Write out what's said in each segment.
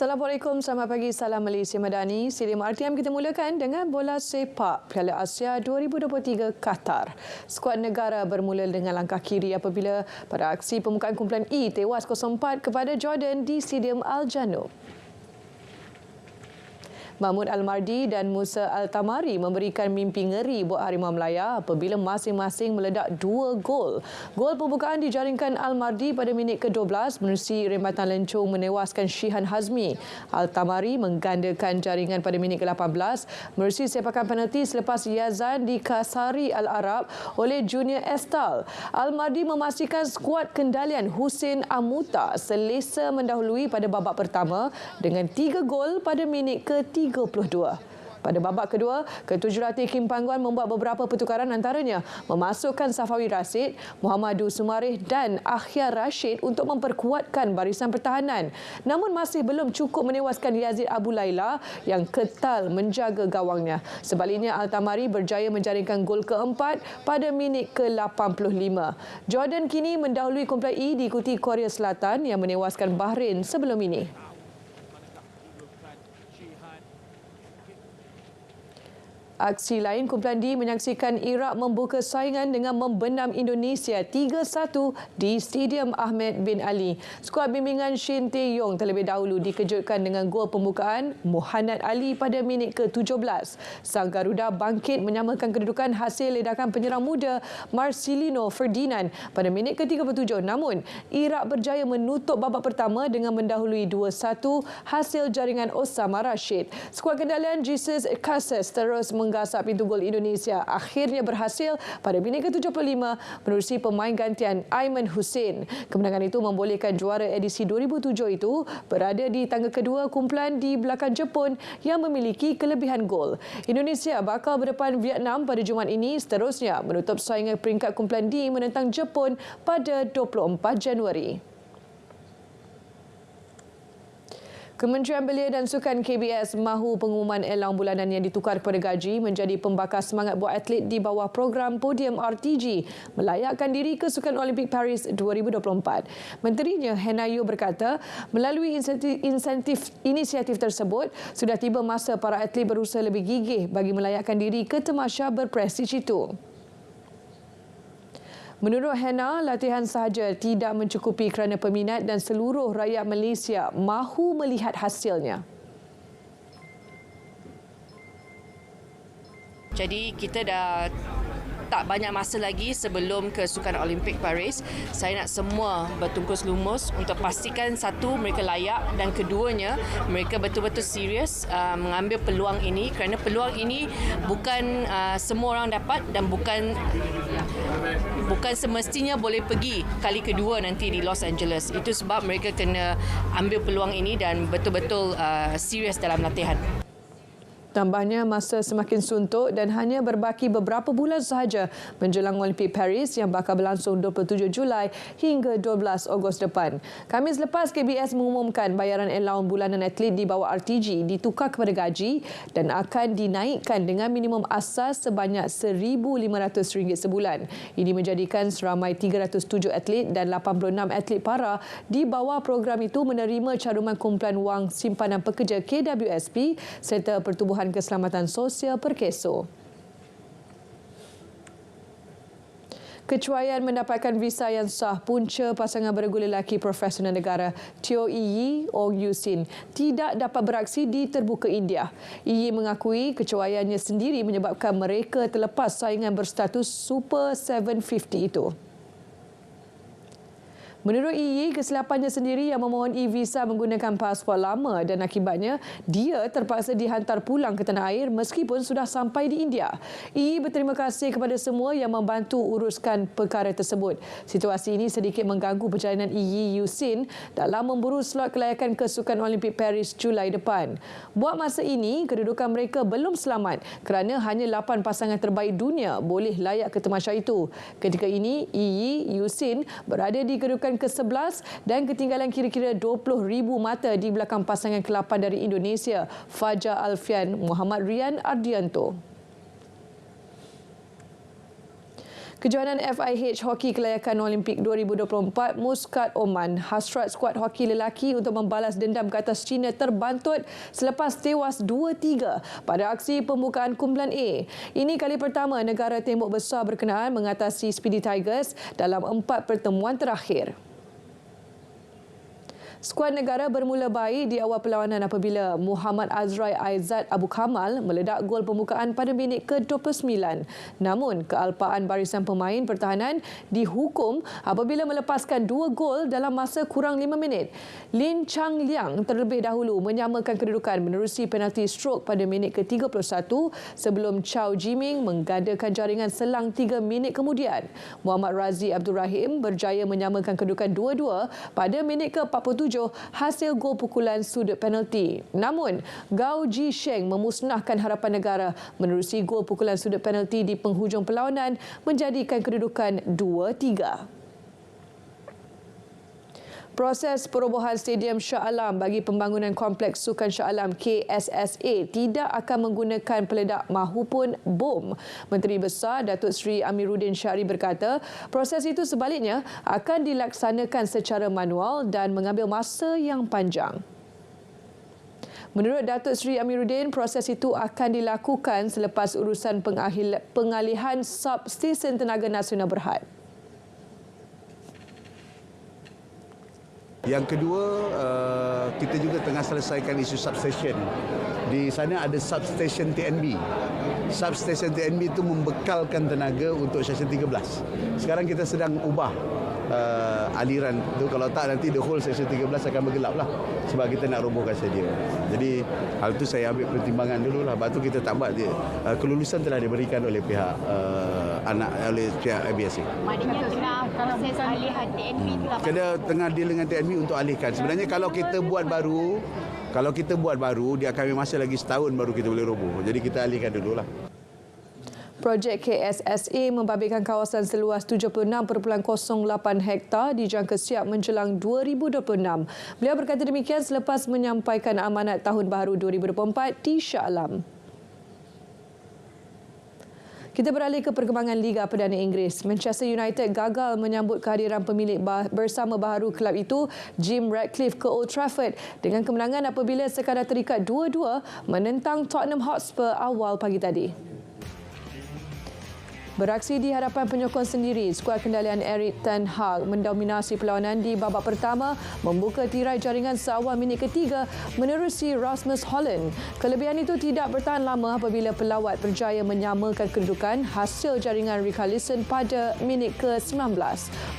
Assalamualaikum, selamat pagi, salam Malaysia Madani. Stadium RTM kita mulakan dengan bola sepak Piala Asia 2023 Qatar. Skuad negara bermula dengan langkah kiri apabila pada aksi pembukaan kumpulan E tewas 0-4 kepada Jordan di Stadium Al Janoub. Mahmud Al-Mardi dan Musa Al-Tamari memberikan mimpi ngeri buat Harimau Melaya apabila masing-masing meledak 2 gol. Gol pembukaan dijaringkan Al-Mardi pada minit ke-12 menerusi rembatan lencung menewaskan Shihan Hazmi. Al-Tamari menggandakan jaringan pada minit ke-18 menerusi sepakan penalti selepas Yazan dikasari Al-Arab oleh Junior Estal. Al-Mardi memastikan skuad kendalian Hussein Amuta selesa mendahului pada babak pertama dengan 3 gol pada minit ke-32. Pada babak kedua, ketujuhlatih Kim Pangguan membuat beberapa pertukaran antaranya memasukkan Safawi Rashid, Muhammadu Sumarih dan Akhyar Rashid untuk memperkuatkan barisan pertahanan. Namun masih belum cukup menewaskan Yazid Abu Laila yang ketal menjaga gawangnya. Sebaliknya, Al-Tamari berjaya menjaringkan gol keempat pada minit ke-85. Jordan kini mendahului kumpulan E diikuti Korea Selatan yang menewaskan Bahrain sebelum ini. Aksi lain, kumpulan D menyaksikan Iraq membuka saingan dengan membenam Indonesia 3-1 di Stadium Ahmed bin Ali. Skuad bimbingan Shin Tae-yong terlebih dahulu dikejutkan dengan gol pembukaan Muhannad Ali pada minit ke-17. Sang Garuda bangkit menyamakan kedudukan hasil ledakan penyerang muda Marcelino Ferdinand pada minit ke-37. Namun, Iraq berjaya menutup babak pertama dengan mendahului 2-1 hasil jaringan Osama Rashid. Skuad kendalian Jesus Casas terus menggasak pintu gol Indonesia akhirnya berhasil pada minit ke-75 menerusi pemain gantian Aiman Hussein. Kemenangan itu membolehkan juara edisi 2007 itu berada di tangga kedua kumpulan di belakang Jepun yang memiliki kelebihan gol. Indonesia bakal berdepan Vietnam pada Jumaat ini, seterusnya menutup saingan peringkat kumpulan D menentang Jepun pada 24 Januari. Kementerian Belia dan Sukan KBS mahu pengumuman elang bulanan yang ditukar kepada gaji menjadi pembakar semangat buat atlet di bawah program Podium RTG melayakkan diri ke Sukan Olimpik Paris 2024. Menterinya Hannah Yeoh berkata, melalui inisiatif tersebut, sudah tiba masa para atlet berusaha lebih gigih bagi melayakkan diri ke tamasya berprestij itu. Menurut Hannah, latihan sahaja tidak mencukupi kerana peminat dan seluruh rakyat Malaysia mahu melihat hasilnya. Jadi kita dah tak banyak masa lagi sebelum ke Sukan Olimpik Paris. Saya nak semua bertungkus lumus untuk pastikan satu, mereka layak dan keduanya, mereka betul-betul serius mengambil peluang ini kerana peluang ini bukan semua orang dapat dan bukan semestinya boleh pergi kali kedua nanti di Los Angeles. Itu sebab mereka kena ambil peluang ini dan betul-betul serius dalam latihan. Tambahnya, masa semakin suntuk dan hanya berbaki beberapa bulan sahaja menjelang Olimpik Paris yang bakal berlangsung 27 Julai hingga 12 Ogos depan. Khamis lepas, KBS mengumumkan bayaran allowance bulanan atlet di bawah RTG ditukar kepada gaji dan akan dinaikkan dengan minimum asas sebanyak RM1,500 sebulan. Ini menjadikan seramai 307 atlet dan 86 atlet para di bawah program itu menerima caruman kumpulan wang simpanan pekerja KWSP serta Pertubuhan Keselamatan Sosial Perkeso. Kecuaian mendapatkan visa yang sah punca pasangan beregu lelaki profesional negara Teo Yi Ong Yusin tidak dapat beraksi di terbuka India. Yi mengakui kecuaiannya sendiri menyebabkan mereka terlepas saingan berstatus Super 750 itu. Menurut Yi, kesilapannya sendiri yang memohon e-visa menggunakan pasport lama dan akibatnya dia terpaksa dihantar pulang ke tanah air meskipun sudah sampai di India. Yi berterima kasih kepada semua yang membantu uruskan perkara tersebut. Situasi ini sedikit mengganggu perjalanan Yi Yusin dalam memburu slot kelayakan ke Sukan Olimpik Paris Julai depan. Buat masa ini, kedudukan mereka belum selamat kerana hanya 8 pasangan terbaik dunia boleh layak ke tamasya itu. Ketika ini, Yi Yusin berada di kedudukan ke-11 dan ketinggalan kira-kira 20,000 mata di belakang pasangan ke-8 dari Indonesia, Fajar Alfian Muhammad Rian Ardianto. Kejohanan FIH Hoki Kelayakan Olimpik 2024 Muscat Oman, hasrat skuad hoki lelaki untuk membalas dendam ke atas China terbantut selepas tewas 2-3 pada aksi pembukaan kumpulan A. Ini kali pertama negara tembok besar berkenaan mengatasi Speedy Tigers dalam 4 pertemuan terakhir. Skuad negara bermula baik di awal perlawanan apabila Muhammad Azrai Aizat Abu Kamal meledak gol pembukaan pada minit ke-29. Namun, kealpaan barisan pemain pertahanan dihukum apabila melepaskan 2 gol dalam masa kurang 5 minit. Lin Chang Liang terlebih dahulu menyamakan kedudukan menerusi penalti strok pada minit ke-31 sebelum Chow Jiming menggandakan jaringan selang 3 minit kemudian. Muhammad Razi Abdul Rahim berjaya menyamakan kedudukan 2-2 pada minit ke-47 hasil gol pukulan sudut penalti. Namun, Gao Ji Sheng memusnahkan harapan negara menerusi gol pukulan sudut penalti di penghujung perlawanan menjadikan kedudukan 2-3. Proses perobohan Stadium Shah Alam bagi pembangunan Kompleks Sukan Shah Alam KSSA tidak akan menggunakan peledak mahupun bom. Menteri Besar Datuk Seri Amiruddin Syari berkata, proses itu sebaliknya akan dilaksanakan secara manual dan mengambil masa yang panjang. Menurut Datuk Seri Amiruddin, proses itu akan dilakukan selepas urusan pengalihan substesen tenaga nasional berhad. Yang kedua, kita juga tengah selesaikan isu substation. Di sana ada substation TNB. Substation TNB itu membekalkan tenaga untuk stesen 13. Sekarang kita sedang ubah aliran itu. Kalau tak, nanti the whole stesen 13 akan bergelap lah. Sebab kita nak robohkan stadium. Jadi hal itu saya ambil pertimbangan dulu lah. Lepas tu kita tak buat dia. Kelulusan telah diberikan oleh pihak oleh pihak ABSA. Maknanya tengah proses alihan TNB tu lah. Kita tengah deal dengan TNB untuk alihkan. Sebenarnya kalau kita buat baru, dia akan ambil masa lagi setahun baru kita boleh roboh. Jadi kita alihkan dululah. Projek KSSA membabitkan kawasan seluas 76.08 hektar dijangka siap menjelang 2026. Beliau berkata demikian selepas menyampaikan amanat Tahun Baharu 2024 di Shah Alam. Kita beralih ke perkembangan Liga Perdana Inggeris. Manchester United gagal menyambut kehadiran pemilik bersama baharu kelab itu, Jim Ratcliffe, ke Old Trafford dengan kemenangan apabila sekadar terikat 2-2 menentang Tottenham Hotspur awal pagi tadi. Beraksi di hadapan penyokong sendiri, skuad kendalian Erik ten Hag mendominasi perlawanan di babak pertama, membuka tirai jaringan seawal minit ketiga menerusi Rasmus Holland. Kelebihan itu tidak bertahan lama apabila pelawat berjaya menyamakan kedudukan hasil jaringan Richarlison pada minit ke-19.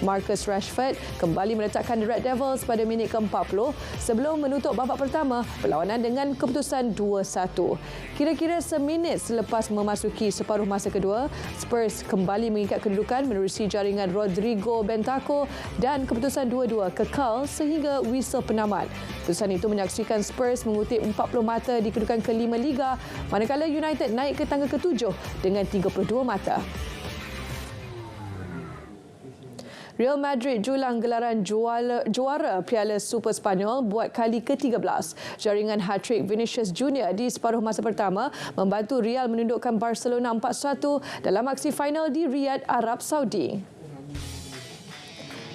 Marcus Rashford kembali meletakkan The Red Devils pada minit ke-40 sebelum menutup babak pertama perlawanan dengan keputusan 2-1. Kira-kira seminit selepas memasuki separuh masa kedua, Spurs kembali mengikat kedudukan menerusi jaringan Rodrigo Bentancur dan keputusan 2-2 kekal sehingga whistle penamat. Keputusan itu menyaksikan Spurs mengutip 40 mata di kedudukan ke-5 Liga, manakala United naik ke tangga ke-7 dengan 32 mata. Real Madrid julang gelaran juara Piala Super Spanyol buat kali ke-13. Jaringan hat-trick Vinicius Junior di separuh masa pertama membantu Real menundukkan Barcelona 4-1 dalam aksi final di Riyadh, Arab Saudi.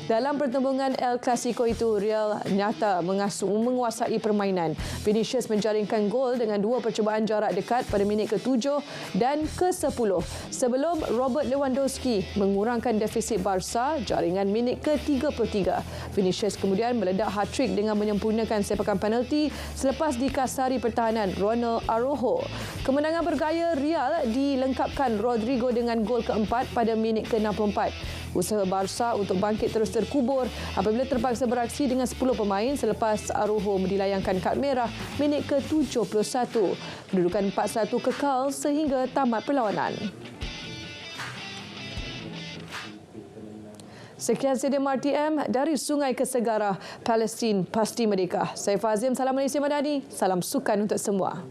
Dalam pertembungan El Clasico itu, Real nyata menguasai permainan. Vinicius menjaringkan gol dengan 2 percubaan jarak dekat pada minit ke-7 dan ke-10 sebelum Robert Lewandowski mengurangkan defisit Barca jaringan minit ke-33. Vinicius kemudian meledak hat-trick dengan menyempurnakan sepakan penalti selepas dikasari pertahanan Ronald Araujo. Kemenangan bergaya Real dilengkapkan Rodrigo dengan gol keempat pada minit ke-64. Usaha Barca untuk bangkit terus terkubur apabila terpaksa beraksi dengan 10 pemain selepas Araujo dilayangkan kad merah minit ke-71. Kedudukan 4-1 kekal sehingga tamat perlawanan. Sekian Stadium RTM dari Sungai ke Segara, Palestin pasti merdeka. Saya Fazim, salam Malaysia Madani, salam sukan untuk semua.